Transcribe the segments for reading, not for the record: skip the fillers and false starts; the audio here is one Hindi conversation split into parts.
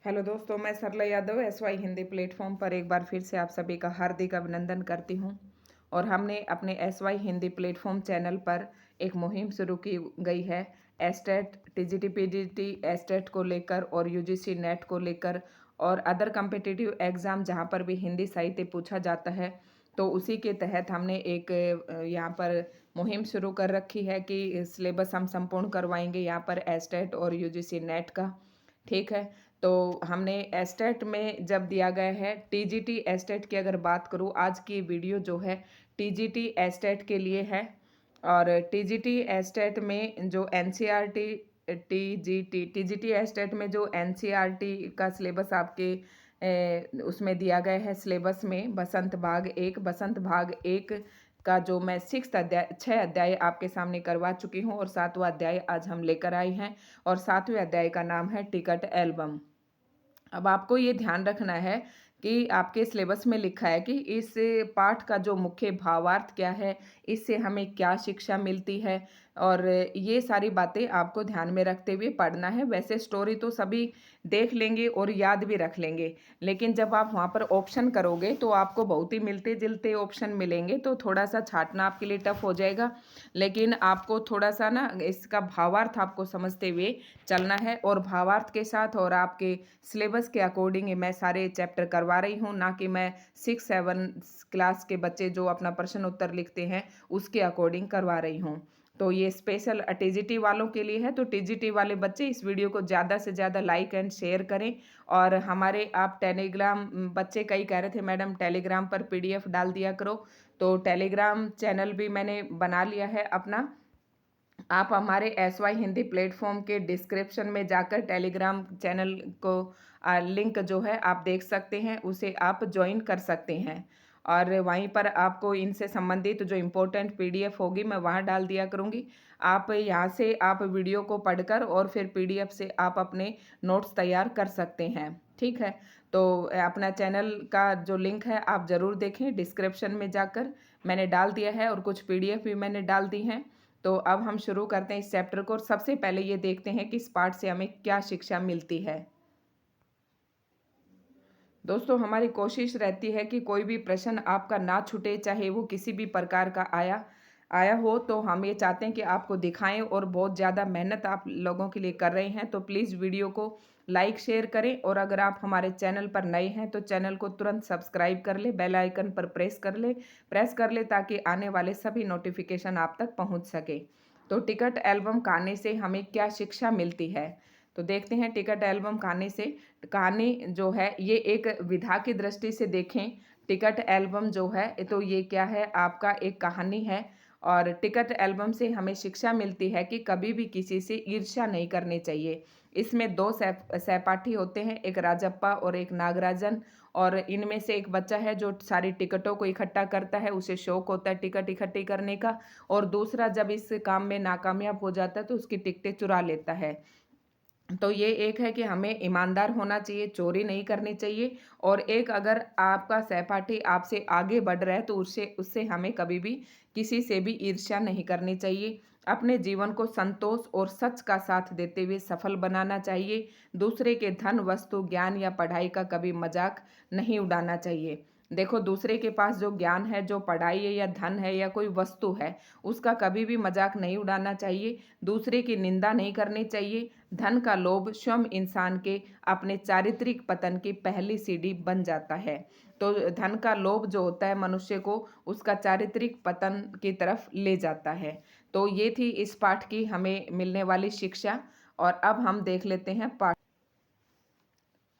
हेलो दोस्तों, मैं सरला यादव SY हिंदी प्लेटफॉर्म पर एक बार फिर से आप सभी का हार्दिक अभिनंदन करती हूं। और हमने अपने SY हिंदी प्लेटफॉर्म चैनल पर एक मुहिम शुरू की गई है एस्टेट TGT PGT एस्टेट को लेकर और UGC नेट को लेकर और अदर कम्पिटिटिव एग्ज़ाम जहां पर भी हिंदी साहित्य पूछा जाता है। तो उसी के तहत हमने एक यहाँ पर मुहिम शुरू कर रखी है कि सिलेबस हम संपूर्ण करवाएंगे यहाँ पर एस्टेट और UGC नेट का। ठीक है। तो हमने एस्टेट में जब दिया गया है TGT एस्टेट की अगर बात करूँ, आज की वीडियो जो है TGT एस्टेट के लिए है। और TGT एस्टेट में जो NCERT TGT एस्टेट में जो NCERT का सिलेबस आपके उसमें दिया गया है सिलेबस में बसंत भाग एक का जो मैं 6 अध्याय आपके सामने करवा चुकी हूँ और 7वां अध्याय आज हम लेकर आए हैं। और 7वें अध्याय का नाम है टिकट एल्बम। अब आपको ये ध्यान रखना है कि आपके सिलेबस में लिखा है कि इस पाठ का जो मुख्य भावार्थ क्या है, इससे हमें क्या शिक्षा मिलती है, और ये सारी बातें आपको ध्यान में रखते हुए पढ़ना है। वैसे स्टोरी तो सभी देख लेंगे और याद भी रख लेंगे, लेकिन जब आप वहाँ पर ऑप्शन करोगे तो आपको बहुत ही मिलते जुलते ऑप्शन मिलेंगे, तो थोड़ा सा छांटना आपके लिए टफ हो जाएगा। लेकिन आपको थोड़ा सा ना इसका भावार्थ आपको समझते हुए चलना है, और भावार्थ के साथ और आपके सिलेबस के अकॉर्डिंग मैं सारे चैप्टर करवा रही हूँ, ना कि मैं 6-7 क्लास के बच्चे जो अपना प्रश्न उत्तर लिखते हैं उसके अकॉर्डिंग करवा रही हूँ। तो ये स्पेशल TGT वालों के लिए है। तो TGT वाले बच्चे इस वीडियो को ज़्यादा से ज़्यादा लाइक एंड शेयर करें। और हमारे आप टेलीग्राम बच्चे कई कह रहे थे मैडम टेलीग्राम पर PDF डाल दिया करो, तो टेलीग्राम चैनल भी मैंने बना लिया है अपना। आप हमारे SY हिंदी प्लेटफॉर्म के डिस्क्रिप्शन में जाकर टेलीग्राम चैनल को लिंक जो है आप देख सकते हैं, उसे आप ज्वाइन कर सकते हैं। और वहीं पर आपको इनसे संबंधित जो इम्पोर्टेंट PDF होगी मैं वहाँ डाल दिया करूँगी। आप यहाँ से आप वीडियो को पढ़कर और फिर PDF से आप अपने नोट्स तैयार कर सकते हैं। ठीक है। तो अपना चैनल का जो लिंक है आप ज़रूर देखें, डिस्क्रिप्शन में जाकर मैंने डाल दिया है और कुछ PDF भी मैंने डाल दी हैं। तो अब हम शुरू करते हैं इस चैप्टर को, और सबसे पहले ये देखते हैं कि इस पाठ से हमें क्या शिक्षा मिलती है। दोस्तों, हमारी कोशिश रहती है कि कोई भी प्रश्न आपका ना छूटे, चाहे वो किसी भी प्रकार का आया आया हो। तो हम ये चाहते हैं कि आपको दिखाएं, और बहुत ज़्यादा मेहनत आप लोगों के लिए कर रहे हैं। तो प्लीज़ वीडियो को लाइक शेयर करें, और अगर आप हमारे चैनल पर नए हैं तो चैनल को तुरंत सब्सक्राइब कर ले, बेल आइकन पर प्रेस कर ले ताकि आने वाले सभी नोटिफिकेशन आप तक पहुंच सके। तो टिकट एल्बम कहानी से हमें क्या शिक्षा मिलती है, तो देखते हैं। टिकट एल्बम कहानी से, कहानी जो है ये एक विधा की दृष्टि से देखें। टिकट एल्बम जो है तो ये क्या है, आपका एक कहानी है। और टिकट एल्बम से हमें शिक्षा मिलती है कि कभी भी किसी से ईर्ष्या नहीं करनी चाहिए। इसमें दो सहपाठी होते हैं, एक राजप्पा और एक नागराजन। और इनमें से एक बच्चा है जो सारी टिकटों को इकट्ठा करता है, उसे शौक होता है टिकट इकट्ठी करने का। और दूसरा जब इस काम में नाकामयाब हो जाता है तो उसकी टिकटें चुरा लेता है। तो ये एक है कि हमें ईमानदार होना चाहिए, चोरी नहीं करनी चाहिए। और एक, अगर आपका सहपाठी आपसे आगे बढ़ रहा है तो उससे उससे हमें कभी भी किसी से भी ईर्ष्या नहीं करनी चाहिए। अपने जीवन को संतोष और सच का साथ देते हुए सफल बनाना चाहिए। दूसरे के धन, वस्तु, ज्ञान या पढ़ाई का कभी मजाक नहीं उड़ाना चाहिए। देखो, दूसरे के पास जो ज्ञान है, जो पढ़ाई है या धन है या कोई वस्तु है, उसका कभी भी मजाक नहीं उड़ाना चाहिए। दूसरे की निंदा नहीं करनी चाहिए। धन का लोभ स्वयं इंसान के अपने चारित्रिक पतन की पहली सीढ़ी बन जाता है। तो धन का लोभ जो होता है मनुष्य को उसका चारित्रिक पतन की तरफ ले जाता है। तो ये थी इस पाठ की हमें मिलने वाली शिक्षा। और अब हम देख लेते हैं पाठ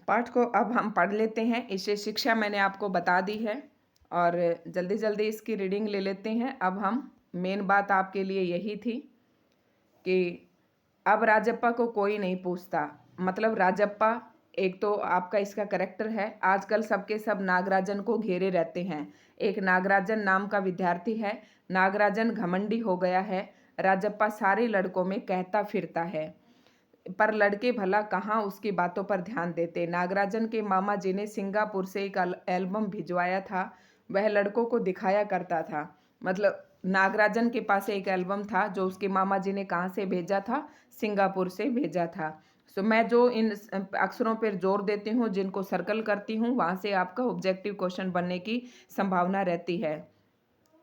पाठ को अब हम पढ़ लेते हैं। इससे शिक्षा मैंने आपको बता दी है, और जल्दी जल्दी इसकी रीडिंग ले लेते हैं। अब हम मेन बात आपके लिए यही थी कि अब राजप्पा को कोई नहीं पूछता। मतलब राजप्पा, एक तो आपका इसका करेक्टर है। आजकल सबके सब नागराजन को घेरे रहते हैं। एक नागराजन नाम का विद्यार्थी है। नागराजन घमंडी हो गया है। राजप्पा सारे लड़कों में कहता फिरता है, पर लड़के भला कहाँ उसकी बातों पर ध्यान देते। नागराजन के मामा जी ने सिंगापुर से एक एल्बम भिजवाया था, वह लड़कों को दिखाया करता था। मतलब नागराजन के पास एक एल्बम था जो उसके मामा जी ने कहाँ से भेजा था, सिंगापुर से भेजा था। सो मैं जो इन अक्षरों पर जोर देती हूँ, जिनको सर्कल करती हूँ, वहाँ से आपका ऑब्जेक्टिव क्वेश्चन बनने की संभावना रहती है।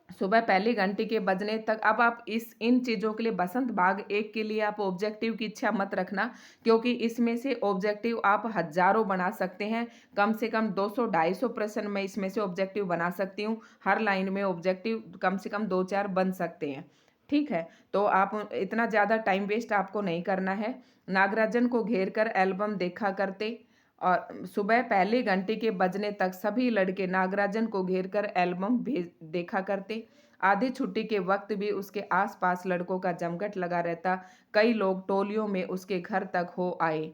सुबह पहली घंटी के बजने तक अब आप इस इन चीज़ों के लिए बसंत भाग 1 के लिए आप ऑब्जेक्टिव की इच्छा मत रखना, क्योंकि इसमें से ऑब्जेक्टिव आप हज़ारों बना सकते हैं। कम से कम 200-250 प्रश्न मैं इसमें से ऑब्जेक्टिव बना सकती हूँ। हर लाइन में ऑब्जेक्टिव कम से कम 2-4 बन सकते हैं। ठीक है? तो आप इतना ज़्यादा टाइम वेस्ट आपको नहीं करना है। नागराजन को घेर कर एल्बम देखा करते और सुबह पहली घंटी के बजने तक सभी लड़के नागराजन को घेरकर एल्बम भेज देखा करते। आधी छुट्टी के वक्त भी उसके आसपास लड़कों का जमघट लगा रहता। कई लोग टोलियों में उसके घर तक हो आए।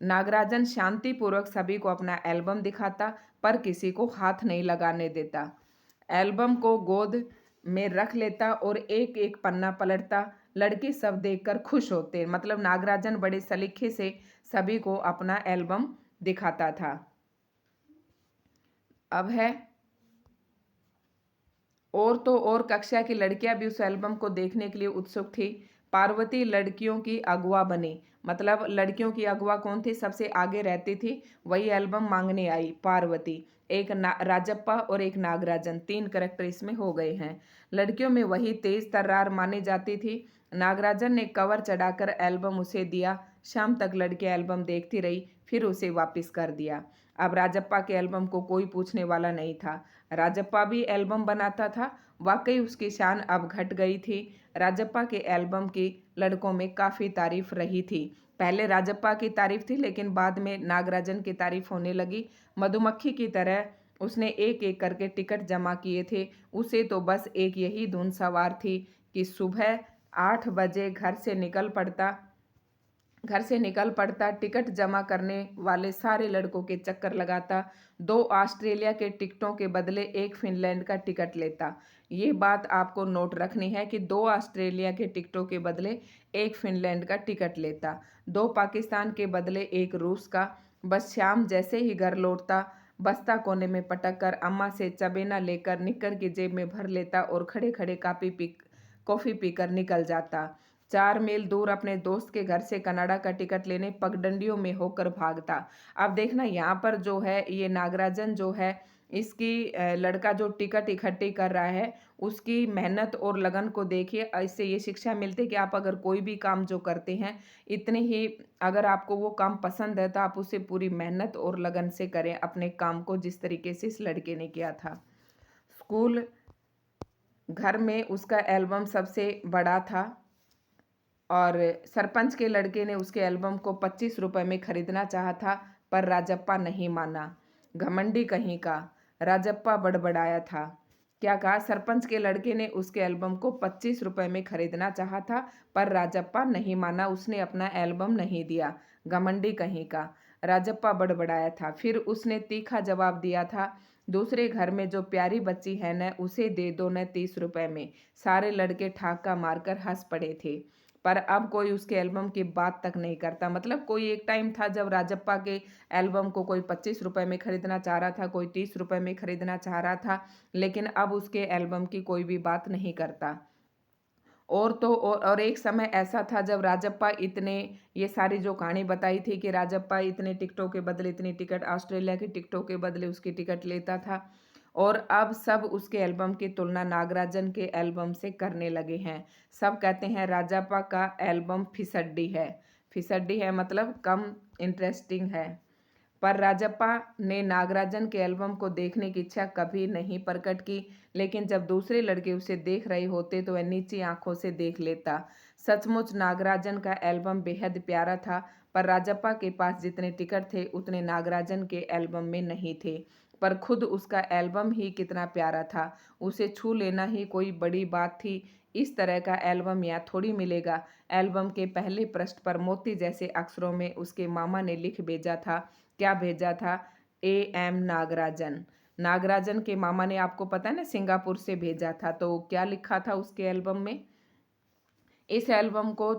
नागराजन शांतिपूर्वक सभी को अपना एल्बम दिखाता, पर किसी को हाथ नहीं लगाने देता। एल्बम को गोद में रख लेता और एक एक पन्ना पलटता। लड़के सब देखकर खुश होते, मतलब नागराजन बड़े सलीके से सभी को अपना एल्बम दिखाता था। अब है और तो और कक्षा की लड़कियां भी उस एल्बम को देखने के लिए उत्सुक थी। पार्वती लड़कियों की अगुआ बनी, मतलब लड़कियों की अगुआ कौन थी, सबसे आगे रहती थी, वही एल्बम मांगने आई पार्वती। एक राजप्पा और एक नागराजन, 3 करैक्टर इसमें हो गए हैं। लड़कियों में वही तेज तर्रार मानी जाती थी। नागराजन ने कवर चढ़ाकर एल्बम उसे दिया। शाम तक लड़की एल्बम देखती रही, फिर उसे वापस कर दिया। अब राजप्पा के एल्बम को कोई पूछने वाला नहीं था। राजप्पा भी एल्बम बनाता था। वाकई उसकी शान अब घट गई थी। राजप्पा के एल्बम की लड़कों में काफ़ी तारीफ रही थी। पहले राजप्पा की तारीफ थी, लेकिन बाद में नागराजन की तारीफ होने लगी। मधुमक्खी की तरह उसने एक एक करके टिकट जमा किए थे। उसे तो बस एक यही धुन सवार थी कि सुबह 8 बजे घर से निकल पड़ता, टिकट जमा करने वाले सारे लड़कों के चक्कर लगाता, 2 ऑस्ट्रेलिया के टिकटों के बदले 1 फिनलैंड का टिकट लेता। ये बात आपको नोट रखनी है कि 2 ऑस्ट्रेलिया के टिकटों के बदले 1 फिनलैंड का टिकट लेता, 2 पाकिस्तान के बदले 1 रूस का। बस शाम जैसे ही घर लौटता, बस्ता कोने में पटक कर अम्मा से चबेना लेकर निक्कर की जेब में भर लेता और खड़े खड़े कॉफ़ी पीकर निकल जाता। 4 मील दूर अपने दोस्त के घर से कनाडा का टिकट लेने पगडंडियों में होकर भागता। अब देखना यहाँ पर जो है ये नागराजन जो है, इसकी लड़का जो टिकट इकट्ठी कर रहा है, उसकी मेहनत और लगन को देखिए। इससे ये शिक्षा मिलती है कि आप अगर कोई भी काम जो करते हैं, इतने ही अगर आपको वो काम पसंद है तो आप उसे पूरी मेहनत और लगन से करें अपने काम को, जिस तरीके से इस लड़के ने किया था। स्कूल घर में उसका एल्बम सबसे बड़ा था और सरपंच के लड़के ने उसके एल्बम को 25 रुपए में खरीदना चाहा था, पर राजप्पा नहीं माना। घमंडी कहीं का, राजप्पा बड़बड़ाया था। क्या कहा? सरपंच के लड़के ने उसके एल्बम को 25 रुपए में खरीदना चाहा था, पर राजप्पा नहीं माना, उसने अपना एल्बम नहीं दिया। घमंडी कहीं का, राजप्पा बड़बड़ाया था। फिर उसने तीखा जवाब दिया था, दूसरे घर में जो प्यारी बच्ची है न, उसे दे दो न 30 रुपए में। सारे लड़के ठाका मारकर हंस पड़े थे, पर अब कोई उसके एल्बम की बात तक नहीं करता। मतलब कोई एक टाइम था जब राजप्पा के एल्बम को कोई 25 रुपए में खरीदना चाह रहा था, कोई 30 रुपए में खरीदना चाह रहा था, लेकिन अब उसके एल्बम की कोई भी बात नहीं करता। और तो और एक समय ऐसा था जब राजप्पा इतने, ये सारी जो कहानी बताई थी कि राजप्पा इतने टिकटों के बदले इतनी टिकट, ऑस्ट्रेलिया के टिकटों के बदले उसकी टिकट लेता था, और अब सब उसके एल्बम की तुलना नागराजन के एल्बम से करने लगे हैं। सब कहते हैं राजप्पा का एल्बम फिसड्डी है। फिसड्डी है मतलब कम इंटरेस्टिंग है। पर राजप्पा ने नागराजन के एल्बम को देखने की इच्छा कभी नहीं प्रकट की, लेकिन जब दूसरे लड़के उसे देख रहे होते तो वह नीची आंखों से देख लेता। सचमुच नागराजन का एल्बम बेहद प्यारा था, पर राजप्पा के पास जितने टिकट थे उतने नागराजन के एल्बम में नहीं थे। पर खुद उसका एल्बम ही कितना प्यारा था, उसे छू लेना ही कोई बड़ी बात थी। इस तरह का एल्बम यहाँ थोड़ी मिलेगा। एल्बम के पहले पृष्ठ पर मोती जैसे अक्षरों में उसके मामा ने लिख भेजा था। क्या भेजा था? AM नागराजन। नागराजन के मामा ने, आपको पता है ना, सिंगापुर से भेजा था। तो क्या लिखा था उसके एल्बम में? इस एल्बम को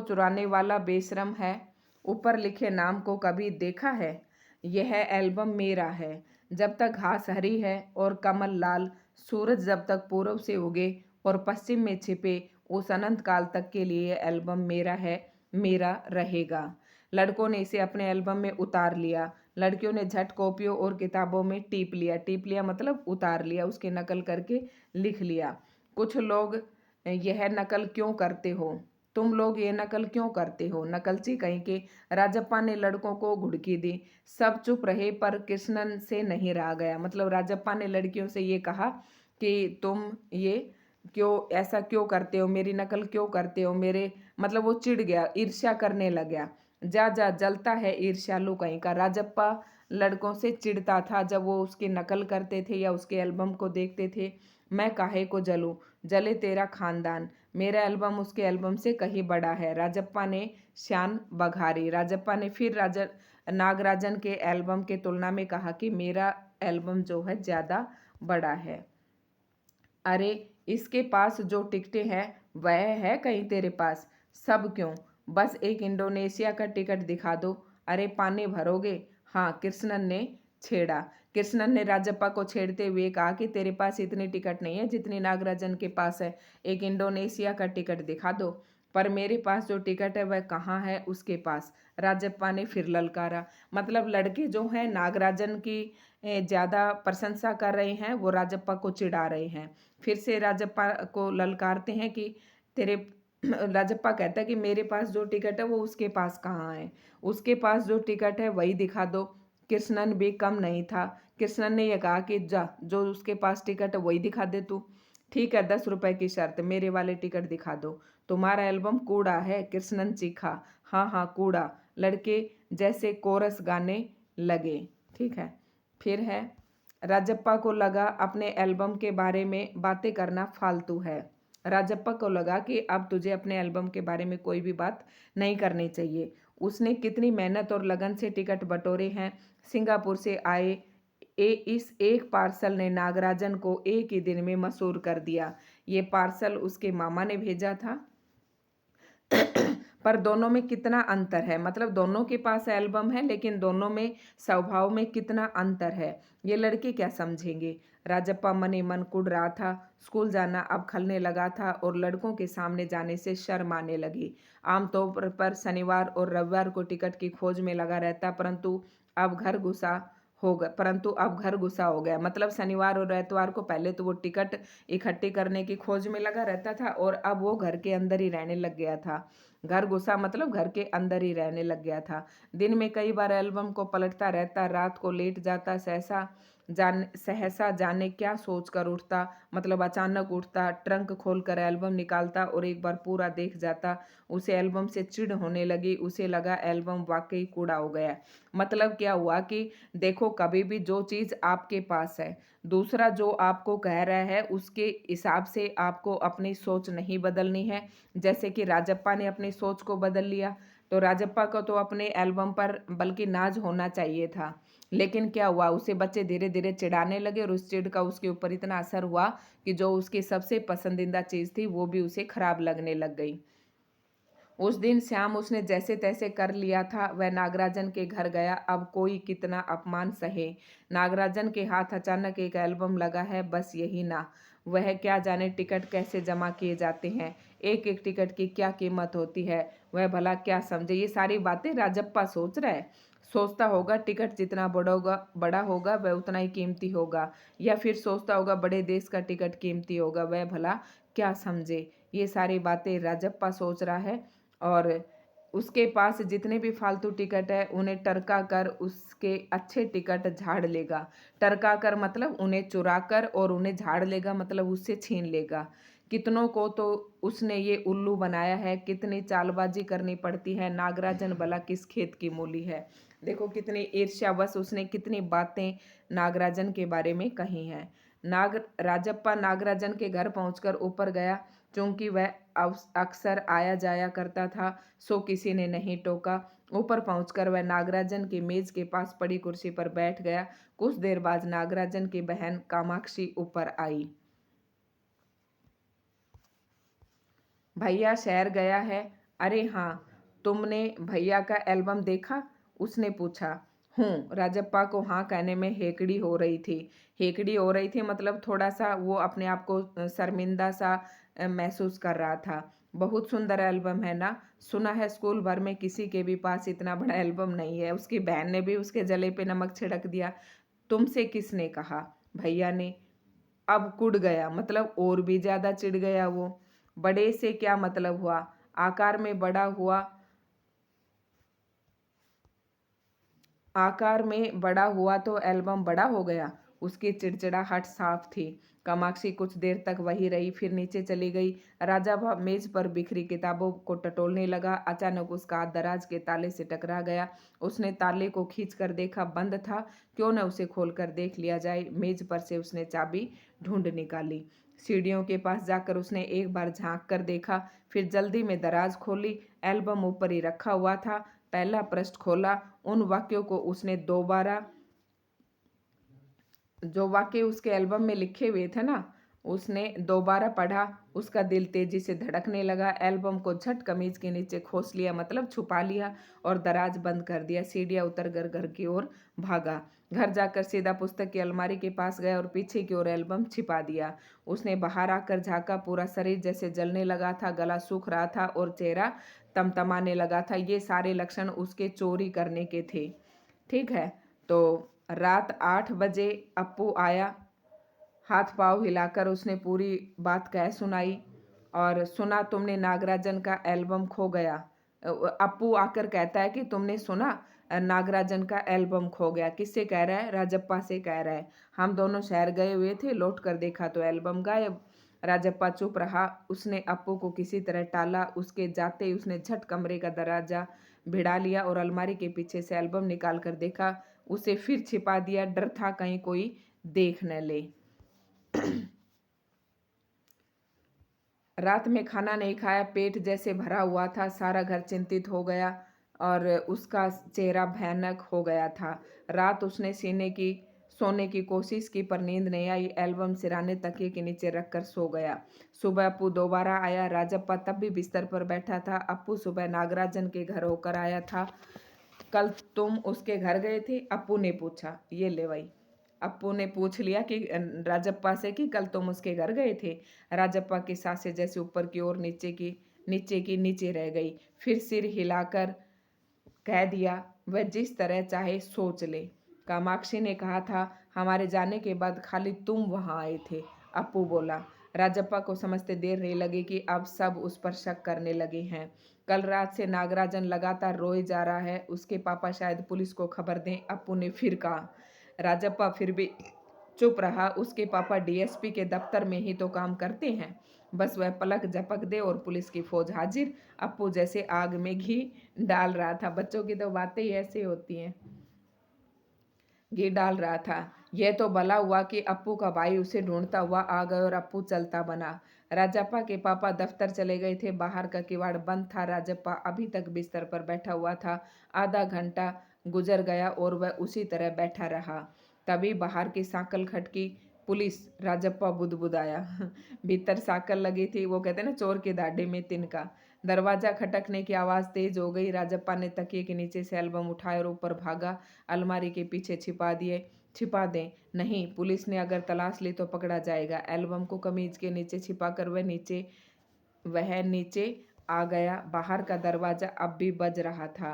चुराने वाला बेशरम है, ऊपर लिखे नाम को कभी देखा है? यह एल्बम मेरा है। जब तक घास हरी है और कमल लाल, सूरज जब तक पूरब से उगे और पश्चिम में छिपे, उस अनंत काल तक के लिए एल्बम मेरा है, मेरा रहेगा। लड़कों ने इसे अपने एल्बम में उतार लिया। लड़कियों ने झट कॉपियों और किताबों में टीप लिया। टीप लिया मतलब उतार लिया, उसकी नकल करके लिख लिया। कुछ लोग यह नकल क्यों करते हो? तुम लोग ये नकल क्यों करते हो? नकलची कहीं के। राजप्पा ने लड़कों को घुड़की दी। सब चुप रहे पर कृष्णन से नहीं रहा गया। मतलब राजप्पा ने लड़कियों से ये कहा कि तुम ये क्यों ऐसा क्यों करते हो, मेरी नकल क्यों करते हो, मेरे मतलब वो चिढ़ गया, ईर्ष्या करने लग गया। जा जा जलता है ईर्ष्यालु कहीं का। राजप्पा लड़कों से चिढ़ता था जब वो उसकी नकल करते थे या उसके एल्बम को देखते थे। मैं काहे को जलूं, जले तेरा खानदान, मेरा एल्बम उसके एल्बम से कहीं बड़ा है। राजप्पा ने शान बघारी। राजप्पा ने फिर नागराजन के एल्बम के तुलना में कहा कि मेरा एल्बम जो है ज़्यादा बड़ा है। अरे इसके पास जो टिकटें हैं वह है कहीं तेरे पास? सब क्यों, बस एक इंडोनेशिया का टिकट दिखा दो। अरे पानी भरोगे? हाँ, कृष्णन ने छेड़ा। कृष्णन ने राजप्पा को छेड़ते हुए कहा कि तेरे पास इतनी टिकट नहीं है जितनी नागराजन के पास है, एक इंडोनेशिया का टिकट दिखा दो। पर मेरे पास जो टिकट है वह कहाँ है उसके पास? राजप्पा ने फिर ललकारा। मतलब लड़के जो हैं नागराजन की ज़्यादा प्रशंसा कर रहे हैं, वो राजप्पा को चिढ़ा रहे हैं। फिर से राजप्पा को ललकारते हैं कि तेरे राजप्पा कहता है कि मेरे पास जो टिकट है वो उसके पास कहाँ है, उसके पास जो टिकट है वही दिखा दो। कृष्णन भी कम नहीं था। कृष्णन ने यह कहा कि जा, जो उसके पास टिकट है वही दिखा दे तू। ठीक है, 10 रुपए की शर्त, मेरे वाले टिकट दिखा दो। तुम्हारा एल्बम कूड़ा है, कृष्णन चीखा। हाँ हाँ कूड़ा, लड़के जैसे कोरस गाने लगे। ठीक है, फिर है राजप्पा को लगा अपने एल्बम के बारे में बातें करना फालतू है। राजप्पा को लगा कि अब तुझे अपने एल्बम के बारे में कोई भी बात नहीं करनी चाहिए। उसने कितनी मेहनत और लगन से टिकट बटोरे हैं। सिंगापुर से आए इस एक पार्सल ने नागराजन को एक ही दिन में मशहूर कर दिया। ये पार्सल उसके मामा ने भेजा था। पर दोनों में कितना अंतर है, मतलब दोनों के पास एल्बम है लेकिन दोनों में स्वभाव में कितना अंतर है, ये लड़के क्या समझेंगे। राजप्पा मन ही मन कुढ़ रहा था। स्कूल जाना अब खलने लगा था और लड़कों के सामने जाने से शर्म आने लगी। आमतौर पर शनिवार और रविवार को टिकट की खोज में लगा रहता, परंतु अब घर घुसा हो गया। मतलब शनिवार और एतवार को पहले तो वो टिकट इकट्ठी करने की खोज में लगा रहता था और अब वो घर के अंदर ही रहने लग गया था। घर घुसा मतलब घर के अंदर ही रहने लग गया था। दिन में कई बार एल्बम को पलटता रहता, रात को लेट जाता, सहसा जाने क्या सोच कर उठता, मतलब अचानक उठता, ट्रंक खोलकर एल्बम निकालता और एक बार पूरा देख जाता। उसे एल्बम से चिढ़ होने लगी। उसे लगा एल्बम वाकई कूड़ा हो गया। मतलब क्या हुआ कि देखो, कभी भी जो चीज़ आपके पास है, दूसरा जो आपको कह रहा है उसके हिसाब से आपको अपनी सोच नहीं बदलनी है। जैसे कि राजप्पा ने अपनी सोच को बदल लिया, तो राजप्पा को तो अपने एल्बम पर बल्कि नाज होना चाहिए था। लेकिन क्या हुआ, उसे बच्चे धीरे धीरे चिढ़ाने लगे और उस चिढ़ का उसके ऊपर इतना असर हुआ कि जो उसकी सबसे पसंदीदा चीज़ थी वो भी उसे खराब लगने लग गई। उस दिन शाम उसने जैसे तैसे कर लिया था। वह नागराजन के घर गया। अब कोई कितना अपमान सहे, नागराजन के हाथ अचानक एक एल्बम लगा है, बस यही ना। वह क्या जाने टिकट कैसे जमा किए जाते हैं, एक एक टिकट की क्या कीमत होती है, वह भला क्या समझे। ये सारी बातें राजप्पा सोच रहा है। सोचता होगा टिकट जितना बड़ा होगा वह उतना ही कीमती होगा, या फिर सोचता होगा बड़े देश का टिकट कीमती होगा, वह भला क्या समझे। ये सारी बातें राजप्पा सोच रहा है और उसके पास जितने भी फालतू टिकट है उन्हें टरका कर उसके अच्छे टिकट झाड़ लेगा। टरका कर मतलब उन्हें चुरा कर, और उन्हें झाड़ लेगा मतलब उससे छीन लेगा। कितनों को तो उसने ये उल्लू बनाया है, कितनी चालबाजी करनी पड़ती है। नागराजन भला किस खेत की मूली है। देखो कितनी ईर्ष्यावश उसने कितनी बातें नागराजन के बारे में कही हैं। राजप्पा नागराजन के घर पहुंचकर ऊपर गया। क्योंकि वह अक्सर आया जाया करता था, सो किसी ने नहीं टोका। ऊपर पहुंचकर वह नागराजन की मेज के पास पड़ी कुर्सी पर बैठ गया। कुछ देर बाद नागराजन की बहन कामाक्षी ऊपर आई। भैया शहर गया है? अरे हाँ, तुमने भैया का एल्बम देखा? उसने पूछा। हूँ, राजप्पा को हाँ कहने में हेकड़ी हो रही थी। हेकड़ी हो रही थी मतलब थोड़ा सा वो अपने आप को शर्मिंदा सा महसूस कर रहा था। बहुत सुंदर एल्बम है ना? सुना है स्कूल भर में किसी के भी पास इतना बड़ा एल्बम नहीं है। उसकी बहन ने भी उसके जले पे नमक छिड़क दिया। तुमसे किसने कहा? भैया ने। अब कुड़ गया, मतलब और भी ज्यादा चिढ़ गया वो। बड़े से क्या मतलब हुआ? आकार में बड़ा हुआ, आकार में बड़ा हुआ तो एल्बम बड़ा हो गया। उसकी चिड़चिड़ाहट साफ थी। कामाक्षी कुछ देर तक वही रही, फिर नीचे चली गई। राजा मेज पर बिखरी किताबों को टटोलने लगा। अचानक उसका हाथ दराज के ताले से टकरा गया। उसने ताले को खींच कर देखा, बंद था। क्यों न उसे खोलकर देख लिया जाए। मेज पर से उसने चाबी ढूंढ निकाली। सीढ़ियों के पास जाकर उसने एक बार झांक कर देखा, फिर जल्दी में दराज खोली। एल्बम ऊपर ही रखा हुआ था। पहला पृष्ठ खोला। उन वाक्यों को उसने दोबारा, जो वाक्य उसके एल्बम में लिखे हुए थे ना, उसने दोबारा पढ़ा। उसका दिल तेजी से धड़कने लगा। एल्बम को झट कमीज के नीचे खोस लिया, मतलब छुपा लिया, और दराज बंद कर दिया। सीढ़ियां उतर कर घर की ओर भागा। घर जाकर सीधा पुस्तक की अलमारी के पास गया और पीछे की ओर एल्बम छिपा दिया। उसने बाहर आकर झाँका। पूरा शरीर जैसे जलने लगा था, गला सूख रहा था और चेहरा तमतमाने लगा था। ये सारे लक्षण उसके चोरी करने के थे। ठीक है, तो रात 8 बजे अप्पू आया। हाथ पांव हिलाकर उसने पूरी बात कह सुनाई। और सुना तुमने नागराजन का एल्बम खो गया। अप्पू आकर कहता है कि तुमने सुना नागराजन का एल्बम खो गया। किससे कह रहा है? राजप्पा से कह रहा है। हम दोनों शहर गए हुए थे, लौट कर देखा तो एल्बम गायब। राजप्पा चुप रहा। उसने अप्पू को किसी तरह टाला। उसके जाते ही उसने झट कमरे का दरवाजा भिड़ा लिया और अलमारी के पीछे से एल्बम निकाल कर देखा। उसे फिर छिपा दिया। डर था कहीं कोई देख न ले। रात में खाना नहीं खाया, पेट जैसे भरा हुआ था। सारा घर चिंतित हो गया और उसका चेहरा भयानक हो गया था। रात उसने सोने की कोशिश की पर नींद नहीं आई। एल्बम सिराने तकिए के नीचे रखकर सो गया। सुबह अप्पू दोबारा आया। राजप्पा तब भी बिस्तर पर बैठा था। अप्पू सुबह नागराजन के घर होकर आया था। कल तुम उसके घर गए थे? अप्पू ने पूछा। ये ले भाई, अप्पू ने पूछ लिया कि राजप्पा से कि कल तुम उसके घर गए थे। राजप्पा की सांसें जैसे ऊपर की ओर नीचे रह गई। फिर सिर हिलाकर कह दिया, वह जिस तरह चाहे सोच ले। कामाक्षी ने कहा था हमारे जाने के बाद खाली तुम वहां आए थे। अप्पू बोला। राजप्पा को समझते देर नहीं लगी कि अब सब उस पर शक करने लगे हैं। कल रात से नागराजन लगातार रोए जा रहा है। उसके पापा शायद पुलिस को खबर दें, अप्पू ने फिर कहा। राजप्पा फिर भी चुप रहा। उसके पापा डीएसपी के दफ्तर में ही तो काम करते हैं। बस वह पलक झपक दे और पुलिस की फौज हाजिर। अप्पू जैसे आग में घी डाल रहा था। बच्चों की तो बातें ही ऐसी होती हैं। घी डाल रहा था। यह तो भला हुआ कि अप्पू का भाई उसे ढूंढता हुआ आ गया और अप्पू चलता बना। राजप्पा के पापा दफ्तर चले गए थे। बाहर का किवाड़ बंद था। राजप्पा अभी तक बिस्तर पर बैठा हुआ था। आधा घंटा गुजर गया और वह उसी तरह बैठा रहा। तभी बाहर की सांकल खटकी। पुलिस। राजप्पा बुदबुदाया। भीतर सांकल लगी थी। वो कहते हैं ना, चोर की दाढ़ी में तिनका। दरवाजा खटकने की आवाज तेज हो गई। राजप्पा ने तकिए के नीचे से एल्बम उठाया और ऊपर भागा। अलमारी के पीछे छिपा दें। नहीं, पुलिस ने अगर तलाश ली तो पकड़ा जाएगा। एल्बम को कमीज के नीचे छिपाकर वह नीचे आ गया। बाहर का दरवाजा अब भी बज रहा था।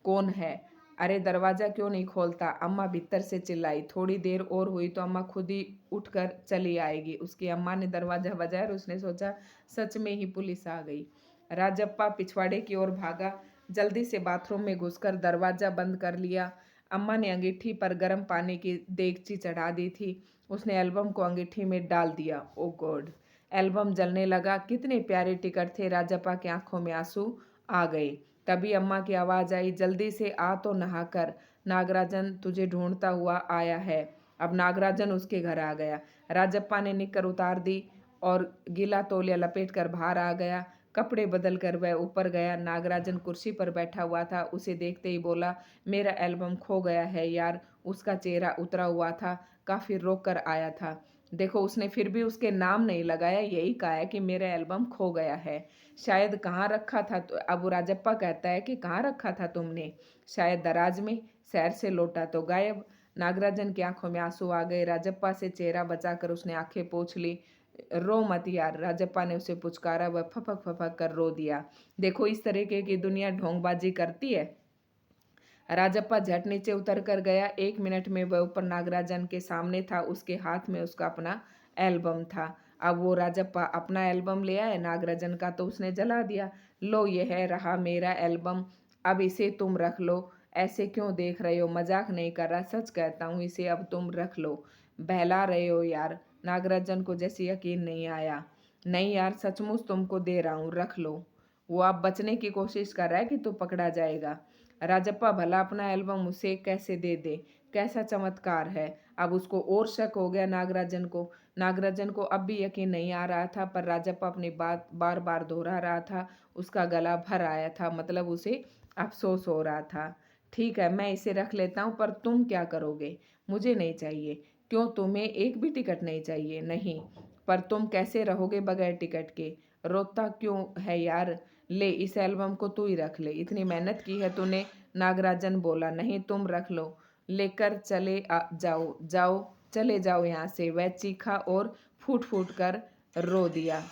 कौन है? अरे दरवाजा क्यों नहीं खोलता? अम्मा भीतर से चिल्लाई। थोड़ी देर और हुई तो अम्मा खुद ही उठकर चली आएगी। उसकी अम्मा ने दरवाजा बजाया और उसने सोचा सच में ही पुलिस आ गई। राजप्पा पिछवाड़े की ओर भागा। जल्दी से बाथरूम में घुसकर दरवाजा बंद कर लिया। अम्मा ने अंगीठी पर गर्म पानी की देगची चढ़ा दी थी। उसने एल्बम को अंगीठी में डाल दिया। ओ गॉड! एल्बम जलने लगा। कितने प्यारे टिकट थे। राजप्पा की आंखों में आंसू आ गए। तभी अम्मा की आवाज आई, जल्दी से आ तो नहा कर। नागराजन तुझे ढूंढता हुआ आया है। अब नागराजन उसके घर आ गया। राजप्पा ने निक्कर उतार दी और गीला तौलिया लपेट कर बाहर आ गया। कपड़े बदल कर वह ऊपर गया। नागराजन कुर्सी पर बैठा हुआ था। उसे देखते ही बोला, मेरा एल्बम खो गया है यार। उसका चेहरा उतरा हुआ था। काफी रोक कर आया था। देखो, उसने फिर भी उसके नाम नहीं लगाया, यही कहा है कि मेरा एल्बम खो गया है। शायद कहाँ रखा था? तो अब राजप्पा कहता है कि कहाँ रखा था तुमने? शायद दराज में। शहर से लौटा तो गायब। नागराजन की आंखों में आंसू आ गए। राजप्पा से चेहरा बचाकर उसने आंखें पोंछ ली। रो मत यार, राजप्पा ने उसे पुचकारा। वह फपक फपक कर रो दिया। देखो इस तरीके की दुनिया ढोंगबाजी करती है। राजप्पा झट नीचे उतर कर गया। 1 मिनट में वह ऊपर नागराजन के सामने था। उसके हाथ में उसका अपना एल्बम था। अब वो राजप्पा अपना एल्बम ले आए, नागराजन का तो उसने जला दिया। लो ये है रहा मेरा एल्बम, अब इसे तुम रख लो। ऐसे क्यों देख रहे हो, मजाक नहीं कर रहा, सच कहता हूँ, इसे अब तुम रख लो। बहला रहे हो यार। नागराजन को जैसे यकीन नहीं आया। नहीं यार, सचमुच तुमको दे रहा हूँ, रख लो। वो अब बचने की कोशिश कर रहा है कि तू पकड़ा जाएगा। राजप्पा भला अपना एल्बम उसे कैसे दे दे, कैसा चमत्कार है। अब उसको और शक हो गया नागराजन को। नागराजन को अब भी यकीन नहीं आ रहा था, पर राजप्पा अपनी बात बार बार दोहरा रहा था। उसका गला भर आया था, मतलब उसे अफसोस हो रहा था। ठीक है, मैं इसे रख लेता हूँ, पर तुम क्या करोगे। मुझे नहीं चाहिए। क्यों, तुम्हें एक भी टिकट नहीं चाहिए। नहीं, पर तुम कैसे रहोगे बगैर टिकट के। रोता क्यों है यार। ले इस एल्बम को तू ही रख ले, इतनी मेहनत की है तूने। नागराजन बोला। नहीं, तुम रख लो, लेकर चले जाओ जाओ, चले जाओ यहाँ से। वह चीखा और फूट फूट कर रो दिया।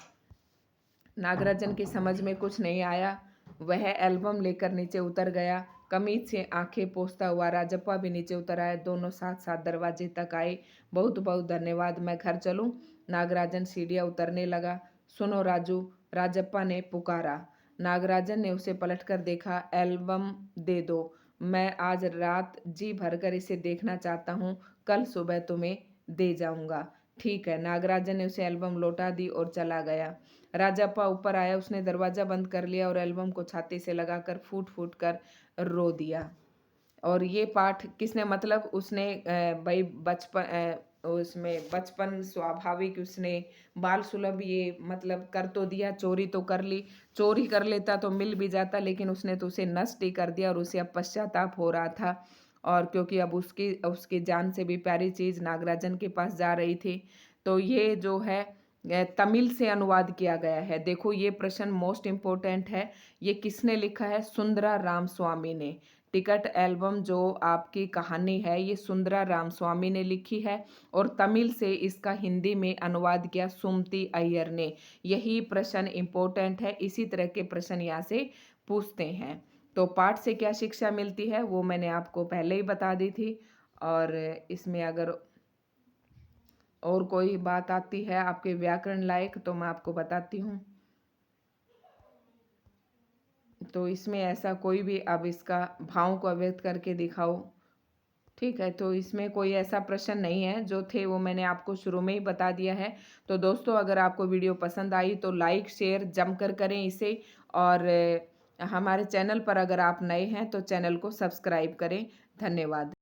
नागराजन की समझ में कुछ नहीं आया। वह एल्बम लेकर नीचे उतर गया। कमीज से आंखें पोंछता हुआ राजप्पा भी नीचे उतर आया। दोनों साथ साथ दरवाजे तक आए। बहुत बहुत धन्यवाद, मैं घर चलूं। नागराजन सीढ़ियां उतरने लगा। सुनो राजू, राजप्पा ने पुकारा। नागराजन ने उसे पलटकर देखा। एल्बम दे दो, मैं आज रात जी भरकर इसे देखना चाहता हूँ। कल सुबह तुम्हें दे जाऊंगा। ठीक है। नागराजन ने उसे एल्बम लौटा दी और चला गया। राजप्पा ऊपर आया। उसने दरवाजा बंद कर लिया और एल्बम को छाती से लगाकर फूट फूट कर रो दिया। और ये पाठ किसने, मतलब उसने भाई बचपन, उसमें बचपन स्वाभाविक, उसने बाल सुलभ ये मतलब कर तो दिया, चोरी तो कर ली। चोरी कर लेता तो मिल भी जाता, लेकिन उसने तो उसे नष्ट ही कर दिया और उसे अब पश्चाताप हो रहा था। और क्योंकि अब उसकी उसकी जान से भी प्यारी चीज़ नागराजन के पास जा रही थी। तो ये जो है तमिल से अनुवाद किया गया है। देखो ये प्रश्न मोस्ट इम्पोर्टेंट है। ये किसने लिखा है, सुंदरा रामस्वामी ने। टिकट एल्बम जो आपकी कहानी है, ये सुंदरा रामस्वामी ने लिखी है और तमिल से इसका हिंदी में अनुवाद किया सुमति अय्यर ने। यही प्रश्न इम्पोर्टेंट है, इसी तरह के प्रश्न यहाँ से पूछते हैं। तो पाठ से क्या शिक्षा मिलती है वो मैंने आपको पहले ही बता दी थी। और इसमें अगर और कोई बात आती है आपके व्याकरण लायक तो मैं आपको बताती हूँ। तो इसमें ऐसा कोई भी, अब इसका भाव को अव्यक्त करके दिखाओ। ठीक है, तो इसमें कोई ऐसा प्रश्न नहीं है, जो थे वो मैंने आपको शुरू में ही बता दिया है। तो दोस्तों अगर आपको वीडियो पसंद आई तो लाइक शेयर जमकर करें इसे। और हमारे चैनल पर अगर आप नए हैं तो चैनल को सब्सक्राइब करें। धन्यवाद।